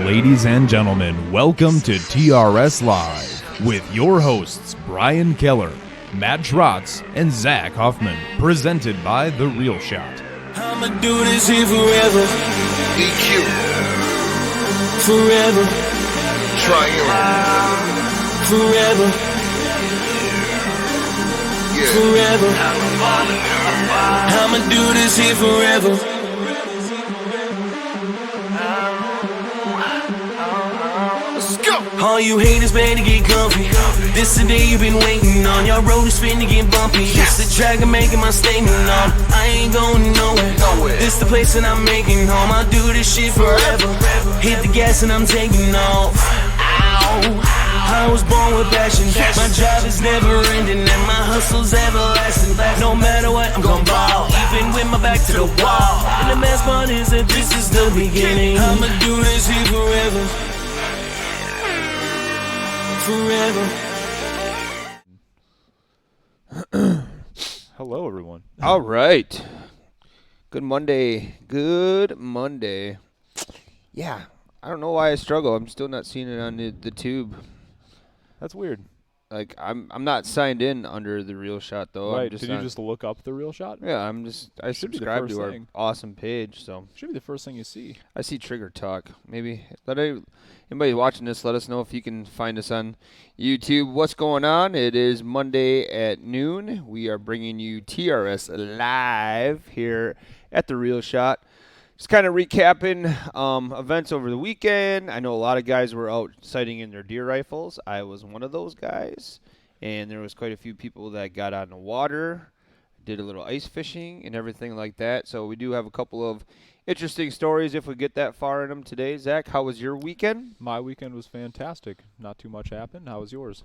Ladies and gentlemen, welcome to TRS Live with your hosts Brian Keller, Matt Trotz, and Zach Hoffman, presented by The Real Shot. I'ma do this here forever. EQ. Forever. Triune. Forever. Yeah. Forever. I'ma do this here forever. Let's go. All you haters better get comfy. This the day you've been waiting on. Y'all road is finna get bumpy. It's the track I'm making my statement on. I ain't going nowhere. This the place that I'm making home. I'll do this shit forever. Hit the gas and I'm taking off. Ow. I was born with passion. My job is never ending and my hustle's everlasting. No matter what, I'm gon' ball. Even with my back to the wall. And the best part is that this is the beginning. I'ma do this here forever. Forever. Hello, everyone. All right. Good Monday. Good Monday. Yeah, I don't know why I struggle. I'm still not seeing it on the tube. That's weird. Like I'm not signed in under The Real Shot though. Right. I'm just Did you just look up The Real Shot? Yeah, I Should be the subscribe first to our thing. awesome page, so Should be the first thing you see. I see Trigger Talk. Maybe anybody watching this, let us know if you can find us on YouTube. What's going on? It is Monday at noon. We are bringing you TRS live here at The Real Shot. Just kind of recapping events over the weekend. I know a lot of guys were out sighting in their deer rifles. I was one of those guys, and there was quite a few people that got on the water, did a little ice fishing and everything like that. So we do have a couple of interesting stories if we get that far in them today. Zach, how was your weekend? My weekend was fantastic. Not too much happened. How was yours?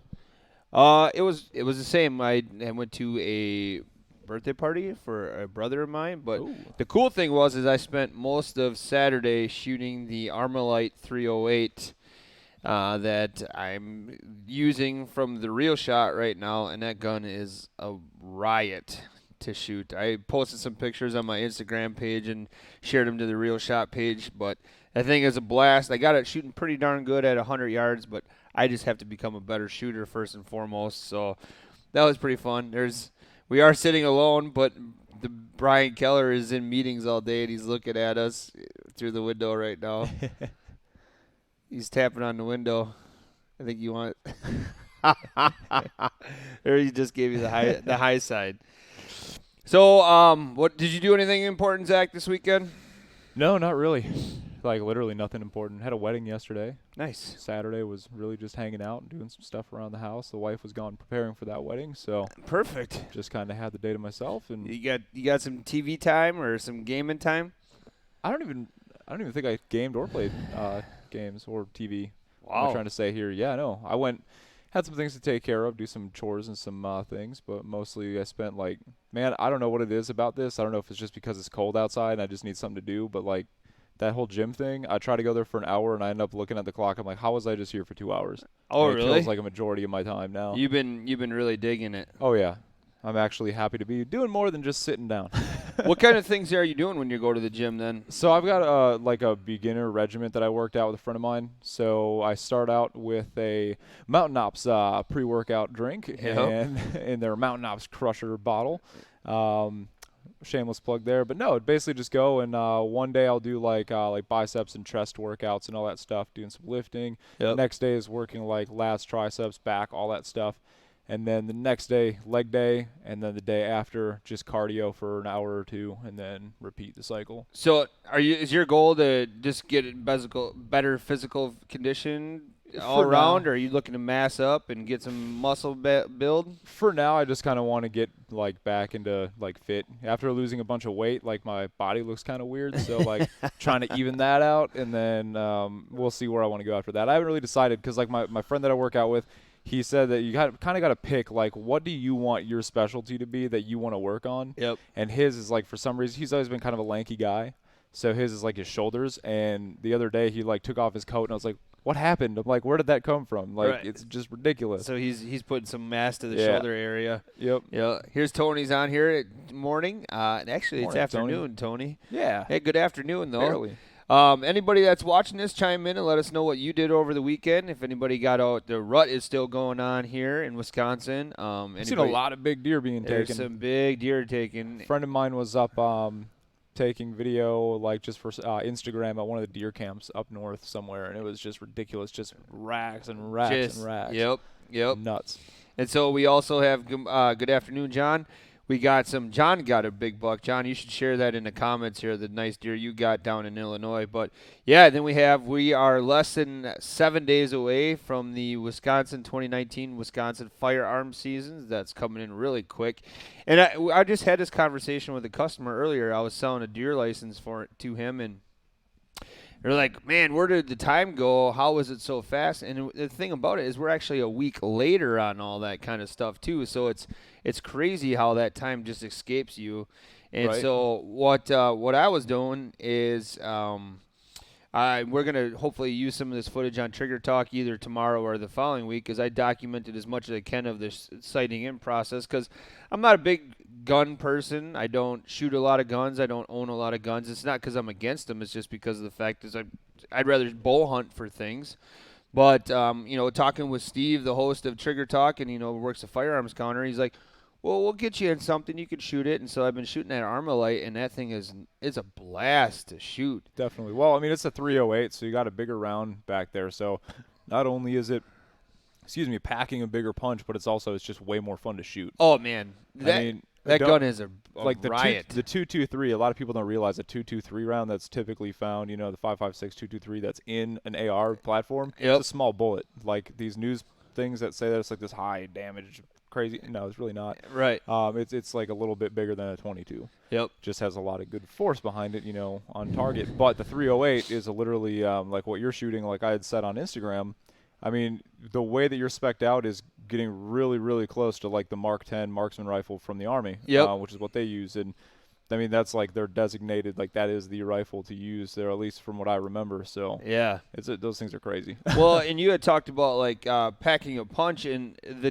It was the same. I went to a birthday party for a brother of mine, but Ooh. the cool thing was I spent most of Saturday shooting the Armalite 308 that I'm using from The Real Shot right now, and that gun is a riot to shoot. I posted some pictures on my Instagram page and shared them to The Real Shot page, but that thing is a blast. I got it shooting pretty darn good at 100 yards, but I just have to become a better shooter first and foremost, so that was pretty fun. We are sitting alone, but the Brian Keller is in meetings all day, and he's looking at us through the window right now. He's tapping on the window. I think you want or he just gave you the high side. So, what did you do anything important, Zach, this weekend? No, not really. Like, literally nothing important. Had a wedding yesterday. Nice. Saturday was really just hanging out and doing some stuff around the house. The wife was gone preparing for that wedding, so Perfect. just kind of had the day to myself. And You got some TV time or some gaming time? I don't even think I gamed or played games or TV. Wow. I'm trying to say here. Yeah, no. I had some things to take care of, do some chores and some things, but mostly I spent I don't know what it is about this. I don't know if it's just because it's cold outside and I just need something to do, but that whole gym thing, I try to go there for an hour and I end up looking at the clock. I'm like, how was I just here for 2 hours? Oh, and really? It feels like a majority of my time now. You've been really digging it. Oh, yeah. I'm actually happy to be doing more than just sitting down. What kind of things are you doing when you go to the gym then? So I've got a beginner regiment that I worked out with a friend of mine. So I start out with a Mountain Ops pre-workout drink in their Mountain Ops Crusher bottle. Shameless plug there, but no, basically just go and one day I'll do like biceps and chest workouts and all that stuff, doing some lifting. Yep. Next day is working like lats, triceps, back, all that stuff. And then the next day, leg day, and then the day after, just cardio for an hour or two, and then repeat the cycle. So, is your goal to just get better physical condition all For around, now. or are you looking to mass up and get some muscle build? For now, I just kind of want to get back into fit. After losing a bunch of weight, my body looks kind of weird, so trying to even that out, and then we'll see where I want to go after that. I haven't really decided because my friend that I work out with, he said that you kind of got to pick what do you want your specialty to be that you want to work on. Yep. And his is for some reason he's always been kind of a lanky guy, so his is his shoulders. And the other day he took off his coat and I was like, what happened? I'm like, where did that come from? Right. It's just ridiculous. So he's putting some mass to the Yeah. shoulder area. Yep. Yeah. Here's Tony's on here. Morning. Actually, it's Morning, afternoon, Tony. Yeah. Hey, good afternoon though. Barely. Anybody that's watching this, chime in and let us know what you did over the weekend. If anybody got out, the rut is still going on here in Wisconsin. I've seen a lot of big deer being There's taken. some big deer taken. A friend of mine was up taking video, like just for Instagram at one of the deer camps up north somewhere, and it was just ridiculous, just racks and racks and racks. Yep. Nuts. And so we also have good afternoon, John. John got a big buck. John, you should share that in the comments here, the nice deer you got down in Illinois. But, yeah, then we are less than 7 days away from the 2019 Wisconsin firearm season. That's coming in really quick. And I just had this conversation with a customer earlier. I was selling a deer license to him, and they're like, man, where did the time go? How was it so fast? And the thing about it is we're actually a week later on all that kind of stuff, too. So it's crazy how that time just escapes you. And Right. so what I was doing is we're going to hopefully use some of this footage on Trigger Talk either tomorrow or the following week, because I documented as much as I can of this sighting in process, because I'm not a big gun person. I don't shoot a lot of guns. I don't own a lot of guns. It's not because I'm against them. It's just because of the fact is I'd rather bow hunt for things. But, talking with Steve, the host of Trigger Talk, and, works a firearms counter, he's like, well, we'll get you in something. You can shoot it. And so I've been shooting that Armalite, and that thing it's a blast to shoot. Definitely. Well, I mean, it's a 308, so you got a bigger round back there. So not only is it, packing a bigger punch, but it's just way more fun to shoot. Oh, man. That gun is a like riot. The 223, a lot of people don't realize the 223 round that's typically found, the 5.56 223 that's in an AR platform. Yep. It's a small bullet. Like these news things that say that it's like this high damage, crazy. No, it's really not. Right. It's like a little bit bigger than a 22. Yep. Just has a lot of good force behind it, on target. But the 308 is literally like what you're shooting, like I had said on Instagram. I mean, the way that you're spec'd out is getting really, really close to like the Mark 10 marksman rifle from the Army, which is what they use. And I mean, that's like they're designated, like that is the rifle to use there, at least from what I remember. So yeah, those things are crazy. Well, and you had talked about like packing a punch, and the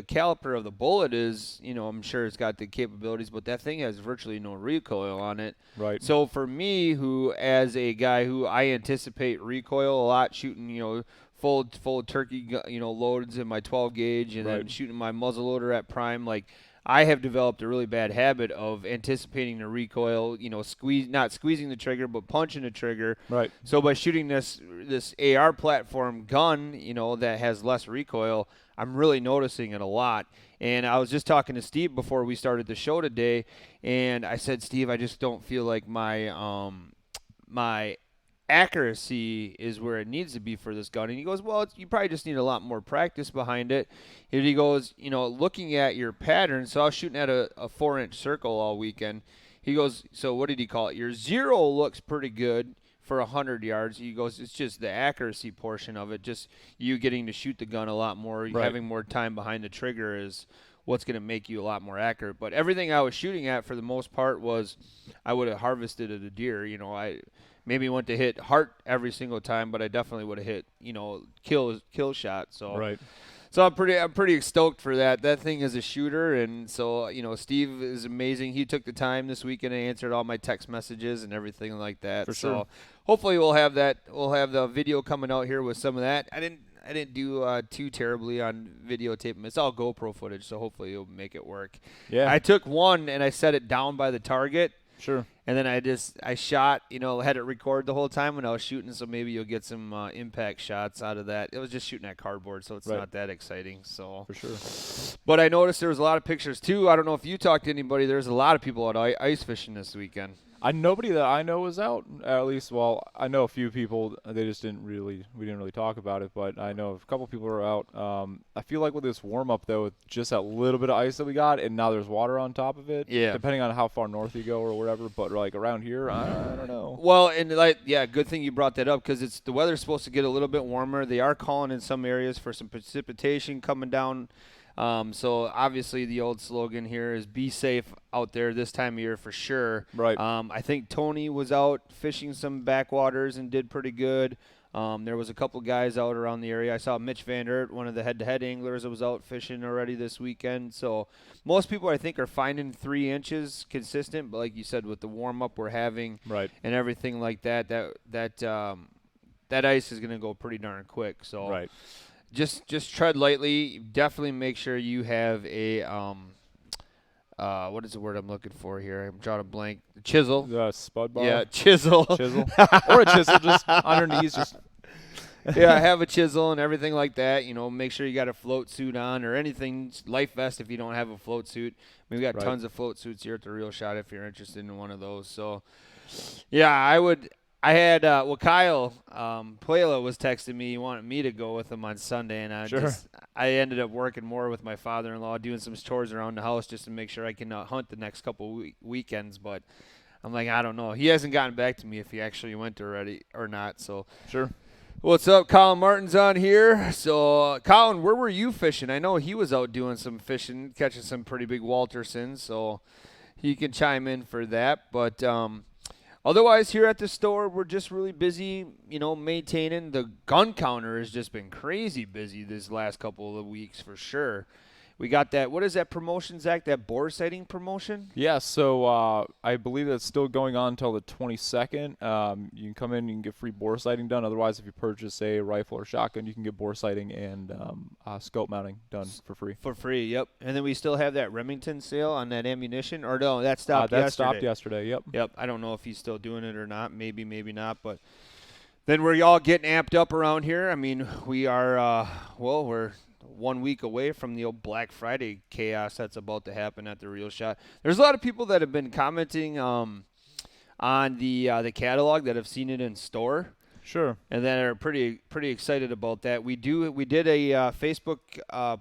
caliper of the bullet is, I'm sure it's got the capabilities, but that thing has virtually no recoil on it. Right. So for me, who as a guy who I anticipate recoil a lot, shooting, full turkey, loads in my 12 gauge, and then shooting my muzzleloader at prime, like I have developed a really bad habit of anticipating the recoil, not squeezing the trigger, but punching the trigger. Right. So by shooting this AR platform gun, that has less recoil, I'm really noticing it a lot. And I was just talking to Steve before we started the show today, and I said, Steve, I just don't feel like my my accuracy is where it needs to be for this gun. And he goes, well, you probably just need a lot more practice behind it. And he goes, looking at your pattern, so I was shooting at a 4-inch circle all weekend. He goes, so what did he call it? Your zero looks pretty good for 100 yards. He goes, it's just the accuracy portion of it, just you getting to shoot the gun a lot more, having more time behind the trigger is what's going to make you a lot more accurate. But everything I was shooting at for the most part was I would have harvested at a deer. I maybe went to hit heart every single time, but I definitely would have hit, kill shot. So So I'm pretty stoked for that. That thing is a shooter, and so Steve is amazing. He took the time this weekend and answered all my text messages and everything like that. For so sure. Hopefully we'll have that. We'll have the video coming out here with some of that. I didn't do too terribly on videotaping. It's all GoPro footage, so hopefully it'll make it work. Yeah. I took one and I set it down by the target. Sure. And then I shot, had it record the whole time when I was shooting, so maybe you'll get some impact shots out of that. It was just shooting at cardboard, so it's not that exciting. So for sure. But I noticed there was a lot of pictures too. I don't know if you talked to anybody. There's a lot of people out ice fishing this weekend. Nobody that I know was out. At least, well, I know a few people. They just we didn't really talk about it. But I know a couple people are out. I feel like with this warm up though, with just that little bit of ice that we got, and now there's water on top of it. Yeah. Depending on how far north you go or whatever. But like around here, I don't know. Well, and good thing you brought that up, because the weather's supposed to get a little bit warmer. They are calling in some areas for some precipitation coming down So obviously the old slogan here is be safe out there this time of year for sure. Right. I think Tony was out fishing some backwaters and did pretty good. There was a couple guys out around the area. I saw Mitch Van Aert, one of the head-to-head anglers, that was out fishing already this weekend. So most people, I think, are finding 3 inches consistent. But like you said, with the warm-up we're having and everything like that, that ice is going to go pretty darn quick. So just tread lightly. Definitely make sure you have a what is the word I'm looking for here? I'm drawing a blank. Chisel. The spud bar. Yeah, chisel. Chisel. Or a chisel just underneath. Just yeah, have a chisel and everything like that. You know, make sure you got a float suit on or anything. Life vest if you don't have a float suit. I mean, we got tons of float suits here at the Real Shot if you're interested in one of those. So, yeah, I had Kyle Puela was texting me. He wanted me to go with him on Sunday, and I ended up working more with my father-in-law, doing some chores around the house just to make sure I can hunt the next couple weekends. But I'm like, I don't know. He hasn't gotten back to me if he actually went already or not. So what's up? Colin Martin's on here. So Colin, where were you fishing? I know he was out doing some fishing, catching some pretty big Waltersons. So he can chime in for that. But otherwise, here at the store, we're just really busy, maintaining. The gun counter has just been crazy busy this last couple of weeks for sure. We got that. What is that promotion, Zach? That boar sighting promotion? Yeah, so I believe that's still going on until the 22nd. You can come in, you can get free boar sighting done. Otherwise, if you purchase a rifle or shotgun, you can get boar sighting and scope mounting done for free. For free, yep. And then we still have that Remington sale on that ammunition. Or no, that stopped yesterday. That stopped yesterday, yep. Yep, I don't know if he's still doing it or not. Maybe, maybe not. But then we're all getting amped up around here. I mean, we are, we're 1 week away from the old Black Friday chaos that's about to happen at the Real Shot. There's a lot of people that have been commenting on the catalog that have seen it in store. Sure. And that are pretty excited about that. We did a Facebook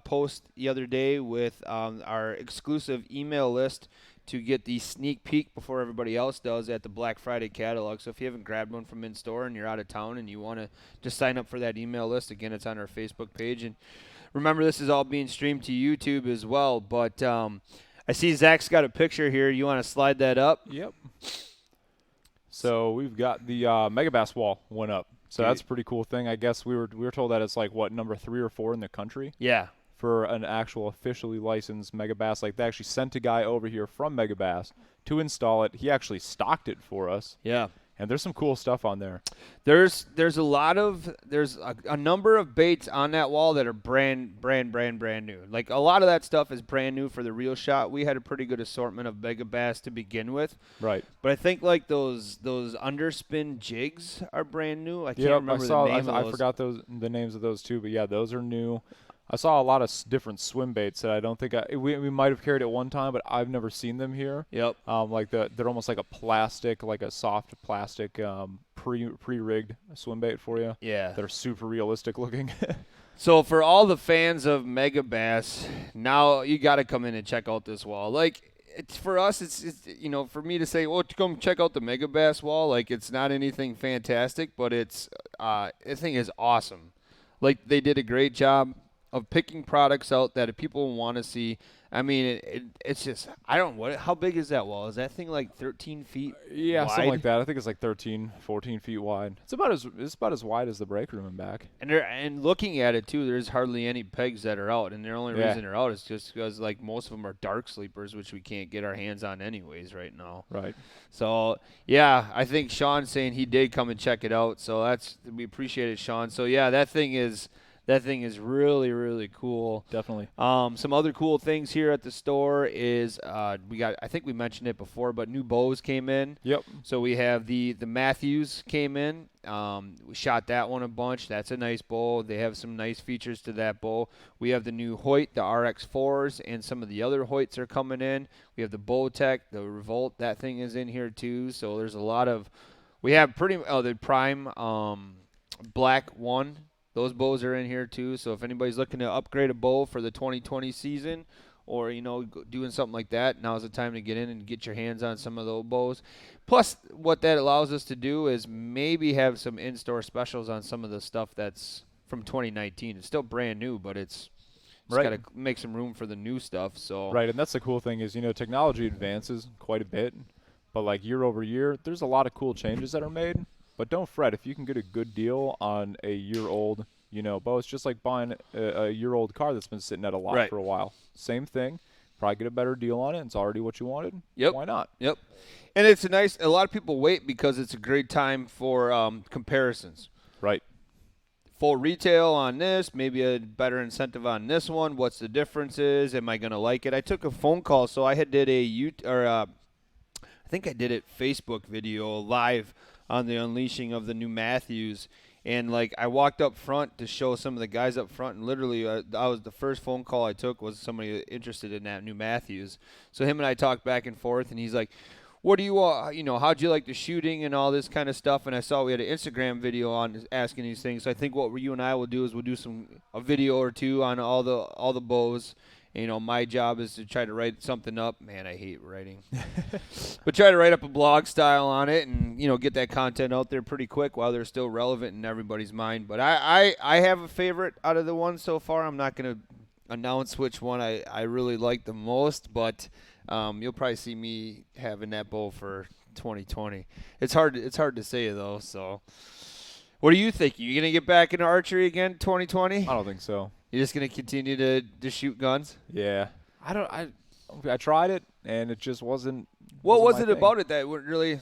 post the other day with our exclusive email list to get the sneak peek before everybody else does at the Black Friday catalog. So if you haven't grabbed one from in-store and you're out of town and you want to just sign up for that email list, again, it's on our Facebook page. And remember, this is all being streamed to YouTube as well. But I see Zach's got a picture here. You want to slide that up? Yep. So we've got the Megabass wall went up. So that's a pretty cool thing. I guess we were told that it's like, number 3 or 4 in the country? Yeah. For an actual officially licensed Megabass. Like, they actually sent a guy over here from Megabass to install it. He actually stocked it for us. Yeah. And there's some cool stuff on there. There's a number of baits on that wall that are brand new. Like, a lot of that stuff is brand new for the Real Shot. We had a pretty good assortment of Megabass to begin with. Right. But I think like those underspin jigs are brand new. I can't remember the name of those. I forgot the names of those too, but yeah, those are new. I saw a lot of different swim baits that I don't think we might have carried at one time, but I've never seen them here. Yep. They're almost like a plastic, like a soft plastic pre-rigged swim bait for you. Yeah. They're super realistic looking. So for all the fans of Megabass, now you got to come in and check out this wall. Like, for us, it's for me to say, well, come check out the Megabass wall. Like, it's not anything fantastic, but this thing is awesome. Like, they did a great job of picking products out that people want to see. I mean, it's just, I don't know, how big is that wall? Is that thing like 13 feet Yeah, wide? something like that. I think it's like 13, 14 feet wide. It's about as wide as the break room and back. And looking at it, too, there's hardly any pegs that are out. And the only reason they're out is just because, like, most of them are dark sleepers, which we can't get our hands on anyways right now. Right. So, yeah, I think Sean's saying he did come and check it out. So we appreciate it, Sean. So, yeah, that thing is really, really cool. Definitely. Some other cool things here at the store is I think we mentioned it before, but new bows came in. Yep. So we have the Matthews came in. We shot that one a bunch. That's a nice bow. They have some nice features to that bow. We have the new Hoyt, the RX4s, and some of the other Hoyts are coming in. We have the Bowtech, the Revolt. That thing is in here too. So there's a lot of – we have the Prime Black 1. Those bows are in here too. So if anybody's looking to upgrade a bow for the 2020 season or, doing something like that, now's the time to get in and get your hands on some of those bows. Plus, what that allows us to do is maybe have some in-store specials on some of the stuff that's from 2019. It's still brand new, but it's Just Right. got to make some room for the new stuff. So Right, and that's the cool thing is, technology advances quite a bit, but like year over year, there's a lot of cool changes that are made. But don't fret if you can get a good deal on a year-old, bow. It's just like buying a year-old car that's been sitting at a lot Right. for a while. Same thing. Probably get a better deal on it. It's already what you wanted. Yep. Why not? Yep. And it's a lot of people wait because it's a great time for comparisons. Right. Full retail on this, maybe a better incentive on this one. What's the differences? Am I going to like it? I took a phone call, so I did I think I did it Facebook video live on the unleashing of the new Matthews. And, like, I walked up front to show some of the guys up front, and literally I was the first phone call I took was somebody interested in that new Matthews. So him and I talked back and forth, and he's like, what do you how'd you like the shooting and all this kind of stuff? And I saw we had an Instagram video on asking these things. So I think what you and I will do is we'll do a video or two on all the bows. My job is to try to write something up. Man, I hate writing. But try to write up a blog style on it and, get that content out there pretty quick while they're still relevant in everybody's mind. But I have a favorite out of the ones so far. I'm not going to announce which one I really like the most, but you'll probably see me having that bow for 2020. It's hard to say, though. So what do you think? You going to get back into archery again 2020? I don't think so. You're just going to continue to shoot guns? Yeah. I tried it, and it just wasn't. What was my it thing. about it that would really?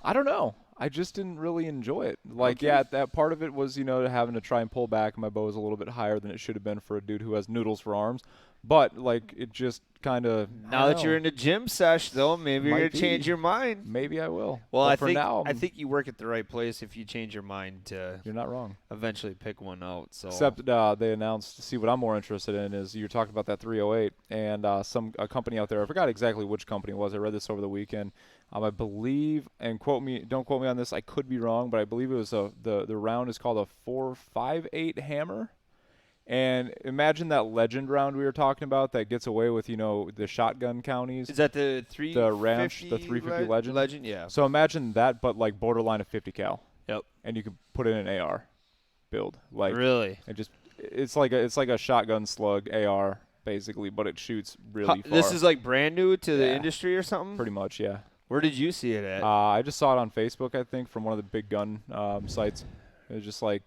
I don't know. I just didn't really enjoy it. Like, yeah, that part of it was, having to try and pull back. My bow is a little bit higher than it should have been for a dude who has noodles for arms. But, like, it just kind of. Now that you're in the gym sesh, though, maybe you're going to change your mind. Maybe I will. Well, but I for think now, I think you work at the right place if you change your mind to you're not wrong. eventually pick one out. So Except they announced. See, what I'm more interested in is you're talking about that 308 and a company out there. I forgot exactly which company it was. I read this over the weekend. I believe, and don't quote me on this. I could be wrong, but I believe it was the round is called a 458 hammer. And imagine that legend round we were talking about that gets away with, the shotgun counties. is that the 350? The Ranch, the 350 Legend? Legend, yeah. So imagine that, but like borderline of 50 cal. Yep. And you can put it in an AR build. Like Really? it's like a shotgun slug AR basically, but it shoots really far. This is like brand new to the Yeah. industry or something? Pretty much, yeah. Where did you see it at? I just saw it on Facebook, I think, from one of the big gun sites. It was just like,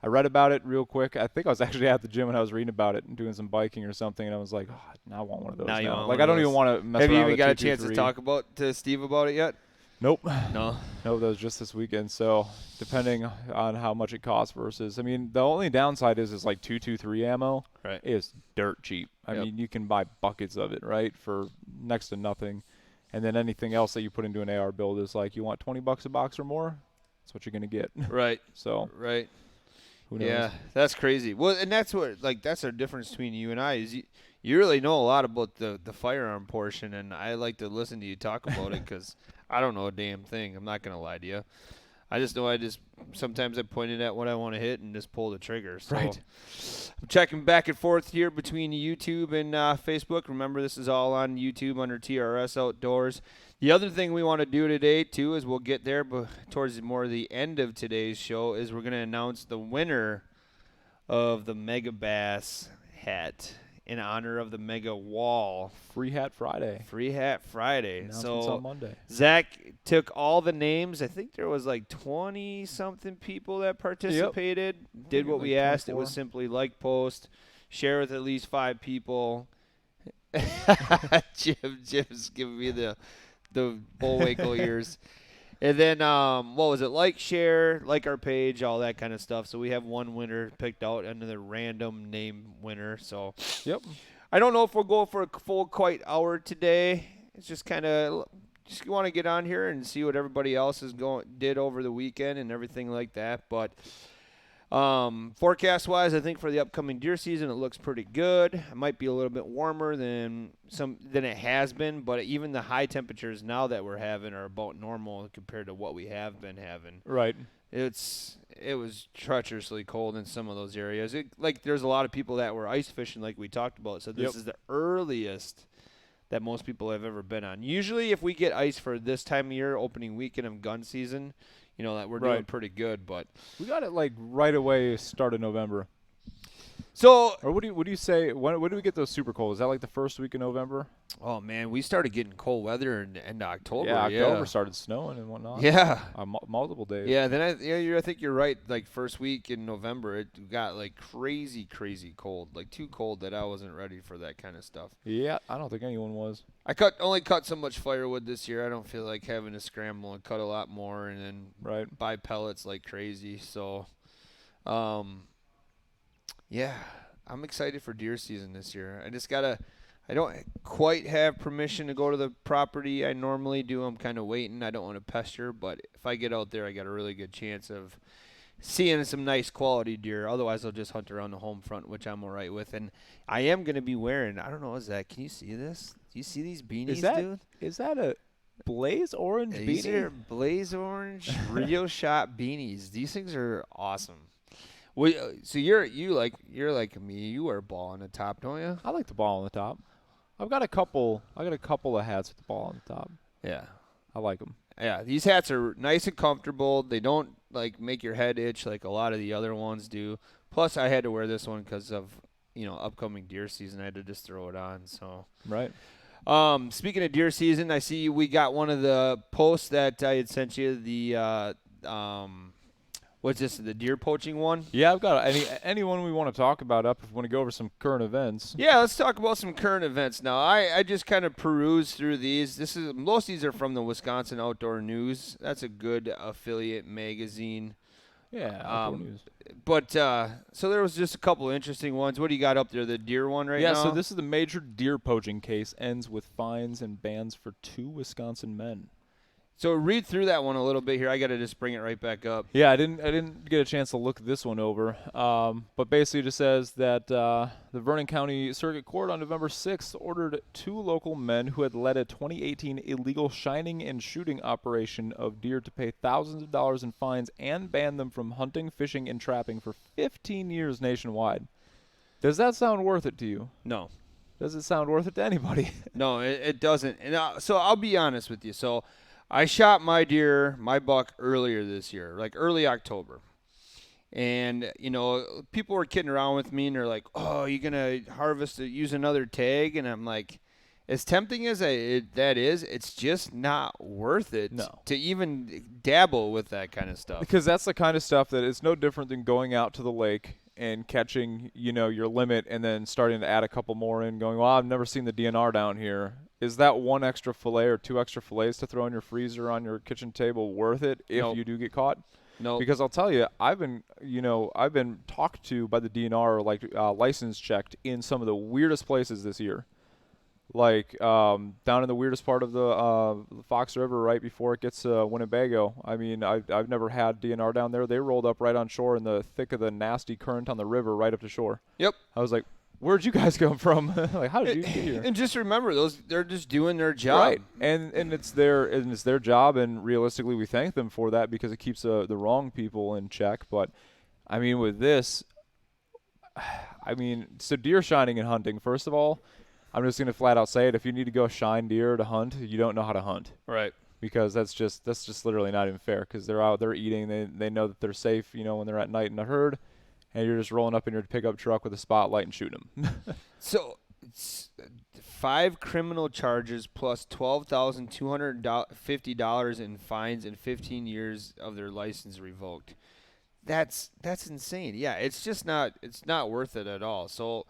I read about it real quick. I think I was actually at the gym when I was reading about it and doing some biking or something, and I was like, oh, now I want one of those. Now you want like, one I of don't those. even want to mess Have around you even with got a the chance to 223. talk to Steve about it yet? Nope. No. No, that was just this weekend. So depending on how much it costs versus, I mean, the only downside is like 223 ammo Right. is dirt cheap. I Yep. mean, you can buy buckets of it, right, for next to nothing. And then anything else that you put into an AR build is like, you want $20 a box or more? That's what you're going to get. Right. So Right. who knows? Yeah, that's crazy. Well, and that's the difference between you and I is you really know a lot about the firearm portion, and I like to listen to you talk about it because I don't know a damn thing. I'm not gonna lie to you. I just know sometimes I point it at what I want to hit and just pull the trigger. So Right. I'm checking back and forth here between YouTube and Facebook. Remember, this is all on YouTube under TRS Outdoors. The other thing we want to do today, too, is we'll get there but towards more the end of today's show, is we're going to announce the winner of the Mega Bass hat in honor of the Mega Wall. Free Hat Friday. Free Hat Friday. Announcements So on Monday. Zach took all the names. I think there was like 20-something people that participated. Did what like we asked. It 24. was simply like, post, share with at least 5 people. Jim's giving me the Bullwinkle ears. And then, what was it? Like, share, like our page, all that kind of stuff. So we have one winner picked out, another random name winner. So Yep. I don't know if we'll go for a full quite hour today. It's just kind of just want to get on here and see what everybody else did over the weekend and everything like that. But forecast wise, I think for the upcoming deer season, it looks pretty good. It might be a little bit warmer than it has been, but even the high temperatures now that we're having are about normal compared to what we have been having. Right. It was treacherously cold in some of those areas. There's a lot of people that were ice fishing, like we talked about. So this Yep. is the earliest that most people have ever been on. Usually, if we get ice for this time of year, opening weekend of gun season, that we're doing Right. pretty good. But We got it like right away, start of November. So, Or what do you say? When do we get those super cold? Is that like the first week of November? oh man, we started getting cold weather in end of October. Yeah, October started snowing and whatnot. Yeah. Multiple days. Yeah, then I think you're right. Like first week in November, it got like crazy cold, like too cold that I wasn't ready for that kind of stuff. Yeah, I don't think anyone was. I only cut so much firewood this year. I don't feel like having to scramble and cut a lot more and then buy pellets like crazy. So, yeah, I'm excited for deer season this year. I don't quite have permission to go to the property I normally do. I'm kind of waiting. I don't want to pester, but if I get out there, I got a really good chance of seeing some nice quality deer. Otherwise, I'll just hunt around the home front, which I'm all right with. And I am going to be wearing, I don't know, can you see this? Do you see these beanies, dude? Is that a blaze orange These beanie? are blaze orange Rio shot beanies. These things are awesome. Well, so you're like me. You wear a ball on the top, don't you? I like the ball on the top. I got a couple of hats with the ball on the top. Yeah. I like them. Yeah, these hats are nice and comfortable. They don't like make your head itch like a lot of the other ones do. Plus, I had to wear this one because of upcoming deer season. I had to just throw it on. So Right. Speaking of deer season, I see we got one of the posts that I had sent you. The what's this? The deer poaching one? Yeah, I've got anyone we want to talk about up if we want to go over some current events. Yeah, let's talk about some current events now. I just kind of perused through these. Most of these are from the Wisconsin Outdoor News. That's a good affiliate magazine. Yeah, Outdoor News. But so there was just a couple of interesting ones. What do you got up there? The deer one right now? Yeah, so this is the major deer poaching case ends with fines and bans for 2 Wisconsin men. So read through that one a little bit here. I got to just bring it right back up. Yeah, I didn't get a chance to look this one over. But basically it just says that the Vernon County Circuit Court on November 6th ordered 2 local men who had led a 2018 illegal shining and shooting operation of deer to pay thousands of dollars in fines and ban them from hunting, fishing, and trapping for 15 years nationwide. Does that sound worth it to you? No. Does it sound worth it to anybody? No, it doesn't. And so I'll be honest with you. So I shot my buck earlier this year, like early October. And, people were kidding around with me, and they're like, oh, you're going to use another tag? And I'm like, as tempting as that is, it's just not worth it to even dabble with that kind of stuff. Because that's the kind of stuff that it's no different than going out to the lake and catching, your limit and then starting to add a couple more in going, well, I've never seen the DNR down here. Is that 1 extra fillet or 2 extra fillets to throw in your freezer on your kitchen table worth it if you do get caught? No. Because I'll tell you, I've been talked to by the DNR, license checked in some of the weirdest places this year. Like down in the weirdest part of the Fox River right before it gets to Winnebago. I mean, I've never had DNR down there. They rolled up right on shore in the thick of the nasty current on the river right up to shore. Yep. I was like, where'd you guys come from? Like, how did you get here? And just remember, they're just doing their job. Right. And it's their job, and realistically we thank them for that because it keeps the wrong people in check. But, I mean, with this, so deer shining and hunting, first of all, I'm just going to flat out say it. If you need to go shine deer to hunt, you don't know how to hunt. Right. Because that's just literally not even fair because they're out there eating. They know that they're safe, when they're at night in a herd. And you're just rolling up in your pickup truck with a spotlight and shooting them. So, 5 criminal charges plus $12,250 in fines and 15 years of their license revoked. That's insane. Yeah, it's not worth it at all. So,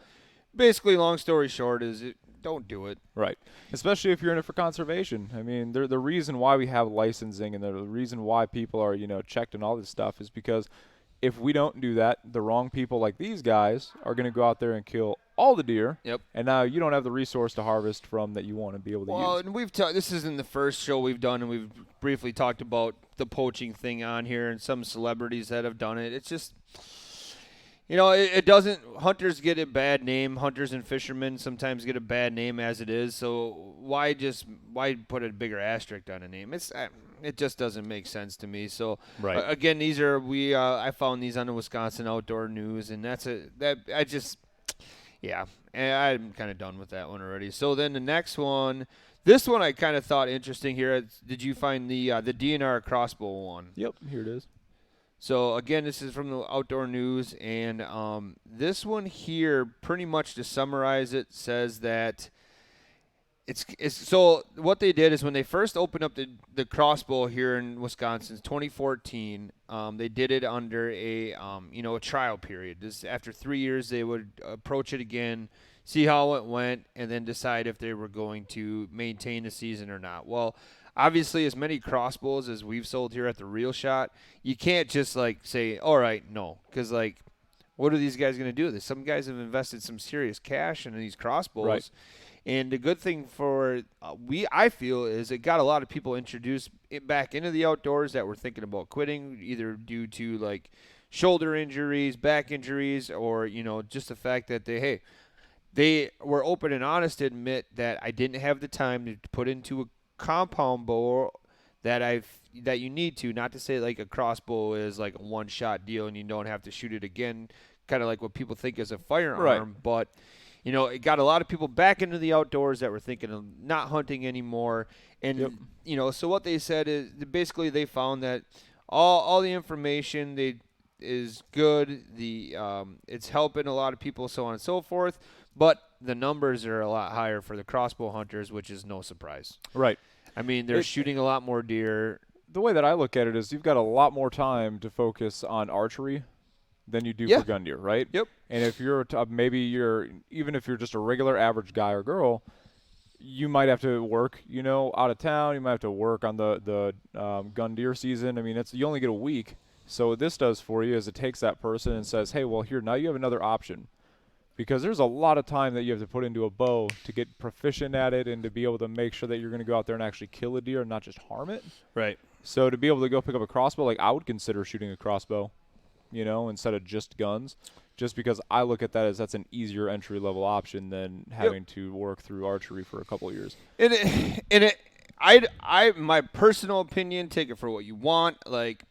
basically, long story short is don't do it. Right. Especially if you're in it for conservation. I mean, the reason why we have licensing and the reason why people are, checked and all this stuff is because if we don't do that, the wrong people like these guys are going to go out there and kill all the deer. Yep. And now you don't have the resource to harvest from that you want to be able to use. Well, and this isn't the first show we've done, and we've briefly talked about the poaching thing on here and some celebrities that have done it. It's just, it doesn't. Hunters get a bad name. Hunters and fishermen sometimes get a bad name as it is. So why put a bigger asterisk on a name? It just doesn't make sense to me. So right. Again, these are I found these on the Wisconsin Outdoor News, and I'm kind of done with that one already. So then the next one, this one I kind of thought interesting here. Did you find the DNR crossbow one? Yep, here it is. So again, this is from the Outdoor News, and this one here, pretty much to summarize it, says that it's so what they did is when they first opened up the crossbow here in Wisconsin, 2014, they did it under a a trial period. This after 3 years, they would approach it again, see how it went, and then decide if they were going to maintain the season or not. Well, obviously, as many crossbows as we've sold here at the Real Shot, you can't just like say, all right, no, because like, what are these guys going to do with this? Some guys have invested some serious cash in these crossbows. Right. And the good thing for I feel is it got a lot of people introduced back into the outdoors that were thinking about quitting, either due to like shoulder injuries, back injuries, or just the fact that they were open and honest to admit that I didn't have the time to put into a compound bow that you need to. Not to say like a crossbow is like a one-shot deal and you don't have to shoot it again, kind of like what people think is a firearm, Right. but. It got a lot of people back into the outdoors that were thinking of not hunting anymore. And, so what they said is basically they found that all the information is good. It's helping a lot of people, so on and so forth. But the numbers are a lot higher for the crossbow hunters, which is no surprise. Right. I mean, they're shooting a lot more deer. The way that I look at it is you've got a lot more time to focus on archery than you do for gun deer, right? Yep. And if you're even if you're just a regular average guy or girl, you might have to work, out of town. You might have to work on the gun deer season. I mean, you only get a week. So what this does for you is it takes that person and says, hey, well, here, now you have another option. Because there's a lot of time that you have to put into a bow to get proficient at it and to be able to make sure that you're going to go out there and actually kill a deer and not just harm it. Right. So to be able to go pick up a crossbow, like I would consider shooting a crossbow, instead of just guns, just because I look at that as that's an easier entry-level option than having to work through archery for a couple of years. My personal opinion, take it for what you want. Like,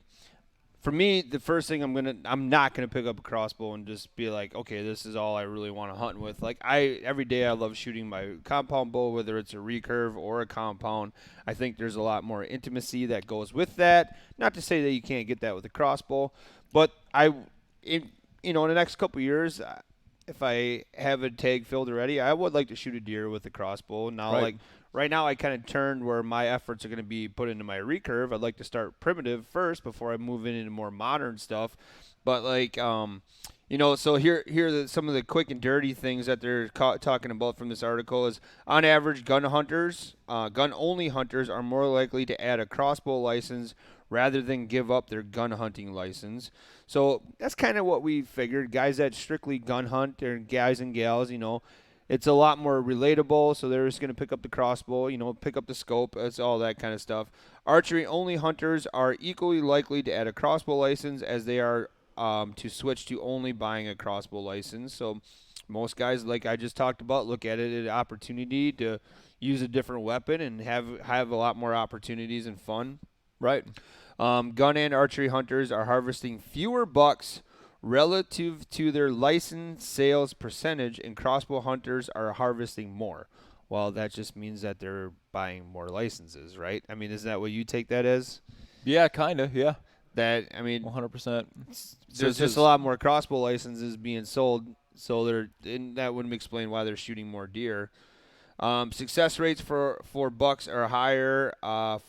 for me, the first thing I'm not gonna pick up a crossbow and just be like, okay, this is all I really want to hunt with. Like, every day I love shooting my compound bow, whether it's a recurve or a compound. I think there's a lot more intimacy that goes with that. Not to say that you can't get that with a crossbow, but in the next couple of years, if I have a tag filled already, I would like to shoot a deer with a crossbow. Now, Right. like right now, I kind of turned where my efforts are going to be put into my recurve. I'd like to start primitive first before I move into more modern stuff. But like, so here are some of the quick and dirty things that they're talking about from this article is on average, gun-only hunters are more likely to add a crossbow license rather than give up their gun hunting license. So that's kind of what we figured. Guys that strictly gun hunt, or guys and gals, it's a lot more relatable. So they're just going to pick up the crossbow, pick up the scope. It's all that kind of stuff. Archery-only hunters are equally likely to add a crossbow license as they are to switch to only buying a crossbow license. So most guys, like I just talked about, look at it as an opportunity to use a different weapon and have a lot more opportunities and fun. Right. Gun and archery hunters are harvesting fewer bucks relative to their license sales percentage, and crossbow hunters are harvesting more. Well, that just means that they're buying more licenses, right? I mean, isn't that what you take that as? Yeah, kind of, yeah. 100%. So There's just a lot more crossbow licenses being sold, so that wouldn't explain why they're shooting more deer. Success rates for bucks are higher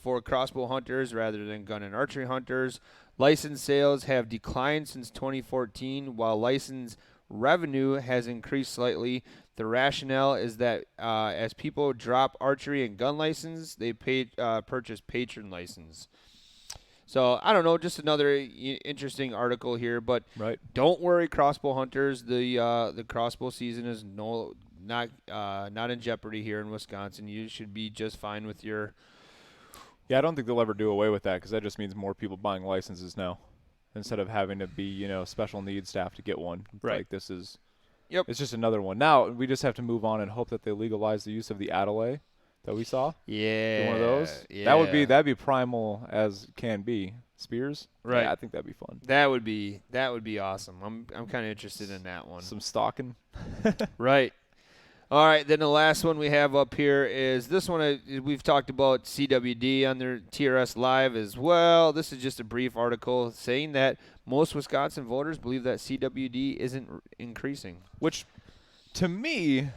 for crossbow hunters rather than gun and archery hunters. License sales have declined since 2014, while license revenue has increased slightly. The rationale is that as people drop archery and gun license, they purchase patron license. So I don't know, just another interesting article here. But right. Don't worry, crossbow hunters. The crossbow season is not in jeopardy here in Wisconsin. You should be just fine with your. Yeah, I don't think they'll ever do away with that because that just means more people buying licenses now instead of having to be special needs staff to get one. Right. Like this is. Yep. It's just another one. Now we just have to move on and hope that they legalize the use of the Adelaide that we saw. Yeah. One of those. Yeah. That'd be primal as can be. Spears. Right. Yeah, I think that'd be fun. That would be awesome. I'm kind of interested in that one. Some stalking. Right. All right, then the last one we have up here is this one. We've talked about CWD on their TRS Live as well. This is just a brief article saying that most Wisconsin voters believe that CWD isn't increasing. Which, to me,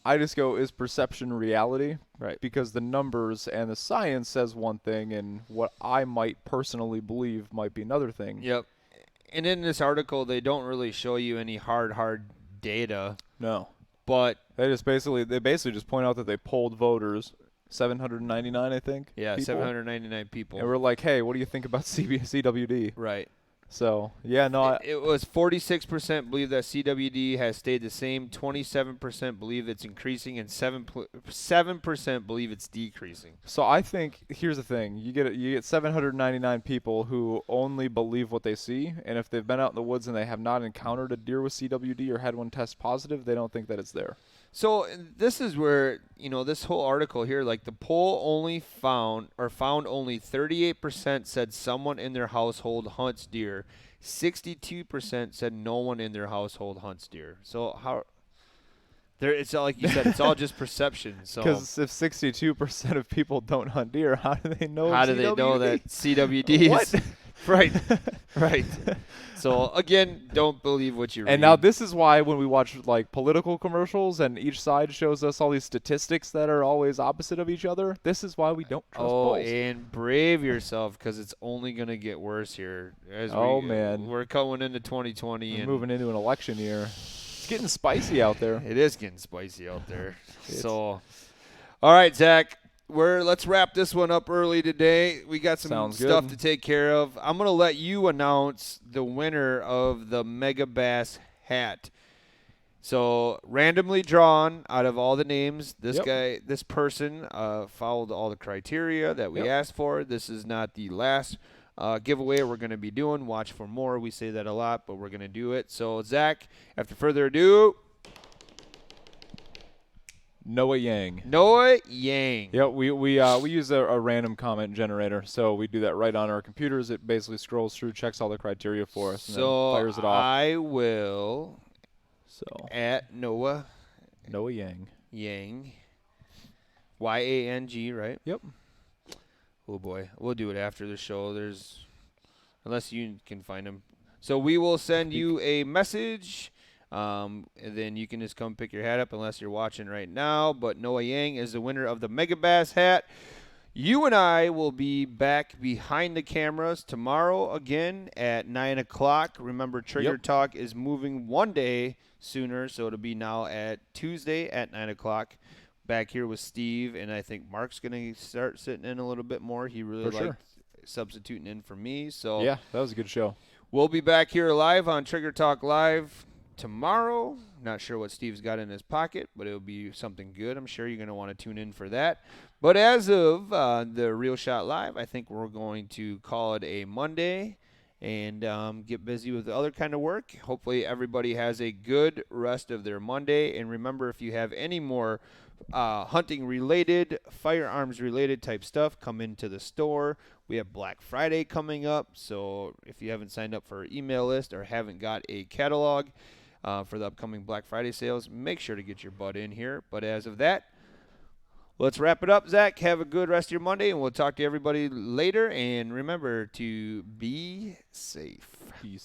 I just go, is perception reality? Right. Because the numbers and the science says one thing, and what I might personally believe might be another thing. Yep. And in this article, they don't really show you any hard data. No. But They basically just point out that they polled voters, 799, I think. yeah, people. 799 people. And we're like, hey, what do you think about CWD? Right. So, yeah, no. It was 46% believe that CWD has stayed the same, 27% believe it's increasing, and 7% believe it's decreasing. So I think here's the thing: you get 799 people who only believe what they see, and if they've been out in the woods and they have not encountered a deer with CWD or had one test positive, they don't think that it's there. So this is where, this whole article here, like the poll only found only 38% said someone in their household hunts deer. 62% said no one in their household hunts deer. So it's all, like you said, it's all just perception. So Because if 62% of people don't hunt deer, how do they know? how do they know that CWD What? is right? Right. So again, don't believe what you read. And now this is why when we watch like political commercials and each side shows us all these statistics that are always opposite of each other, this is why we don't trust polls. And brave yourself, because it's only going to get worse here. Man. We're going into 2020 We're and moving into an election year. It's getting spicy out there. it is getting spicy out there. So, all right, Zach. Let's wrap this one up early today. We got some Sounds stuff good. to take care of. I'm going to let you announce the winner of the Mega Bass hat. So, randomly drawn out of all the names, this person followed all the criteria that we asked for. This is not the last giveaway we're going to be doing. Watch for more. We say that a lot, but we're going to do it. So, Zach, after further ado, Noah Yang. Noah Yang. Yeah, we use a random comment generator, so we do that right on our computers. It basically scrolls through, checks all the criteria for us, and then fires it off. I will at Noah Yang. Yang, Yang, right? Yep. Oh boy, we'll do it after the show. Unless you can find him. So we will send you a message. And then you can just come pick your hat up unless you're watching right now. But Noah Yang is the winner of the Mega Bass hat. You and I will be back behind the cameras tomorrow again at 9 o'clock. Remember, Trigger Talk is moving one day sooner, so it'll be now at Tuesday at 9 o'clock. Back here with Steve, and I think Mark's going to start sitting in a little bit more. He really liked substituting in for me. So yeah, that was a good show. We'll be back here live on Trigger Talk Live tomorrow. Not sure what Steve's got in his pocket, but it'll be something good. I'm sure you're going to want to tune in for that. But as of the Real Shot Live, I think we're going to call it a Monday and get busy with the other kind of work. Hopefully everybody has a good rest of their Monday. And remember, if you have any more hunting-related, firearms-related type stuff, come into the store. We have Black Friday coming up, so if you haven't signed up for our email list or haven't got a catalog for the upcoming Black Friday sales, make sure to get your butt in here. But as of that, let's wrap it up, Zach. Have a good rest of your Monday, and we'll talk to everybody later. And remember to be safe. Peace.